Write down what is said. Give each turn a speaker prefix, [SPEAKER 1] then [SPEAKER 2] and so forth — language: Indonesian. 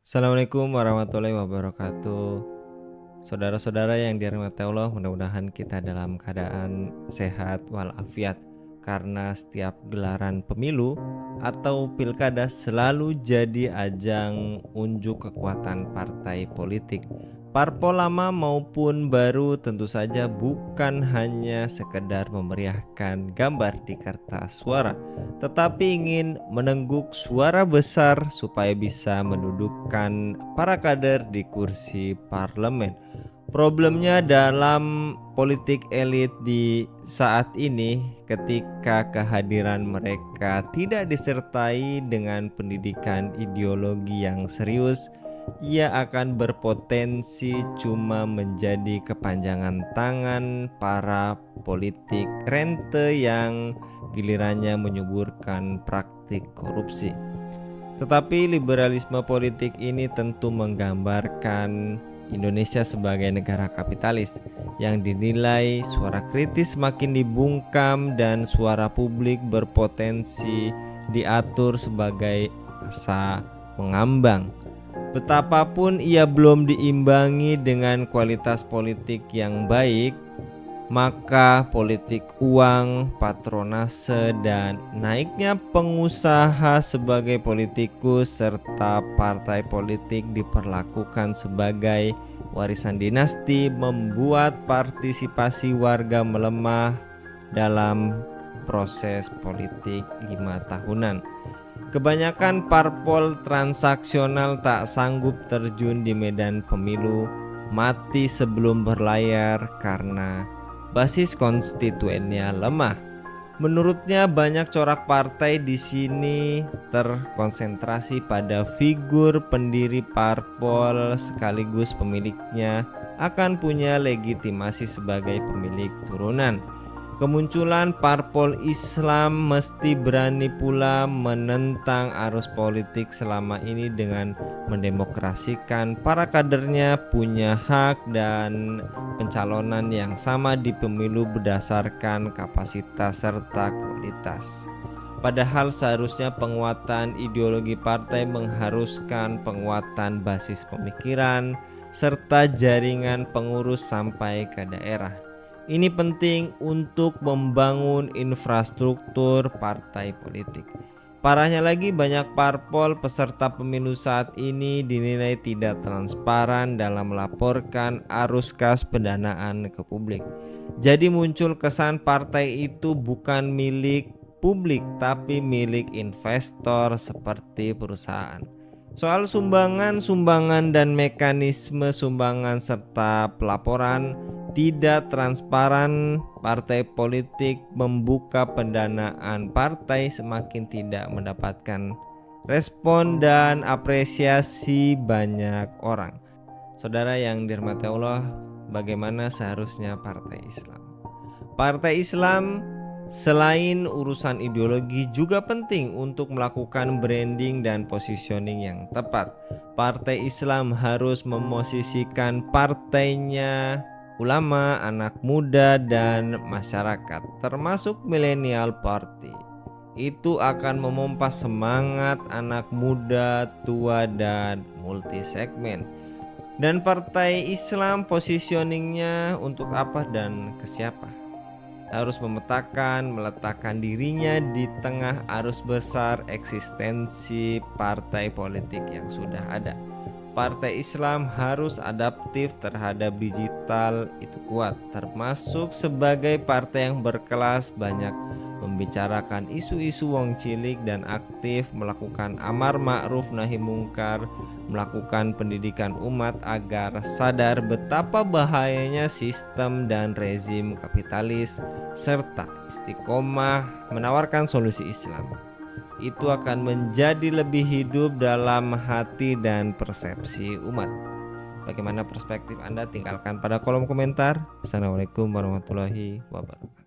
[SPEAKER 1] Assalamualaikum warahmatullahi wabarakatuh. Saudara-saudara yang dirahmati Allah, mudah-mudahan kita dalam keadaan sehat walafiat. Karena setiap gelaran pemilu atau pilkada selalu jadi ajang unjuk kekuatan partai politik. Parpol lama maupun baru tentu saja bukan hanya sekedar memeriahkan gambar di kertas suara, tetapi ingin menengguk suara besar supaya bisa mendudukkan para kader di kursi parlemen. Problemnya dalam politik elit di saat ini ketika kehadiran mereka tidak disertai dengan pendidikan ideologi yang serius, ia akan berpotensi cuma menjadi kepanjangan tangan para politik rente yang gilirannya menyuburkan praktik korupsi. Tetapi liberalisme politik ini tentu menggambarkan Indonesia sebagai negara kapitalis yang dinilai suara kritis semakin dibungkam dan suara publik berpotensi diatur sebagai massa mengambang. Betapapun ia belum diimbangi dengan kualitas politik yang baik, maka politik uang, patronase, dan naiknya pengusaha sebagai politikus serta partai politik diperlakukan sebagai warisan dinasti membuat partisipasi warga melemah dalam proses politik 5 tahunan. Kebanyakan parpol transaksional tak sanggup terjun di medan pemilu, mati sebelum berlayar karena basis konstituennya lemah. Menurutnya banyak corak partai di sini terkonsentrasi pada figur pendiri parpol sekaligus pemiliknya akan punya legitimasi sebagai pemilik turunan. Kemunculan parpol Islam mesti berani pula menentang arus politik selama ini dengan mendemokrasikan para kadernya punya hak dan pencalonan yang sama di pemilu berdasarkan kapasitas serta kualitas. Padahal seharusnya penguatan ideologi partai mengharuskan penguatan basis pemikiran serta jaringan pengurus sampai ke daerah. Ini penting untuk membangun infrastruktur partai politik. Parahnya lagi, banyak parpol peserta pemilu saat ini dinilai tidak transparan dalam melaporkan arus kas pendanaan ke publik. Jadi muncul kesan partai itu bukan milik publik tapi milik investor seperti perusahaan. Soal sumbangan dan mekanisme sumbangan serta pelaporan tidak transparan, partai politik membuka pendanaan partai semakin tidak mendapatkan respon dan apresiasi banyak orang. Saudara yang dirahmati Allah, bagaimana seharusnya partai Islam? Partai Islam selain urusan ideologi juga penting untuk melakukan branding dan positioning yang tepat. Partai Islam harus memosisikan partainya ulama, anak muda, dan masyarakat, termasuk millennial party. Itu akan memompa semangat anak muda, tua, dan multi segmen. Dan partai Islam positioningnya untuk apa dan ke siapa? Harus meletakkan dirinya di tengah arus besar eksistensi partai politik yang sudah ada. Partai Islam harus adaptif terhadap digital, itu kuat, termasuk sebagai partai yang berkelas, banyak membicarakan isu-isu wong cilik dan aktif melakukan amar ma'ruf nahi mungkar, melakukan pendidikan umat agar sadar betapa bahayanya sistem dan rezim kapitalis, serta istiqomah menawarkan solusi Islam. Itu akan menjadi lebih hidup dalam hati dan persepsi umat. Bagaimana perspektif Anda? Tinggalkan pada kolom komentar. Assalamualaikum warahmatullahi wabarakatuh.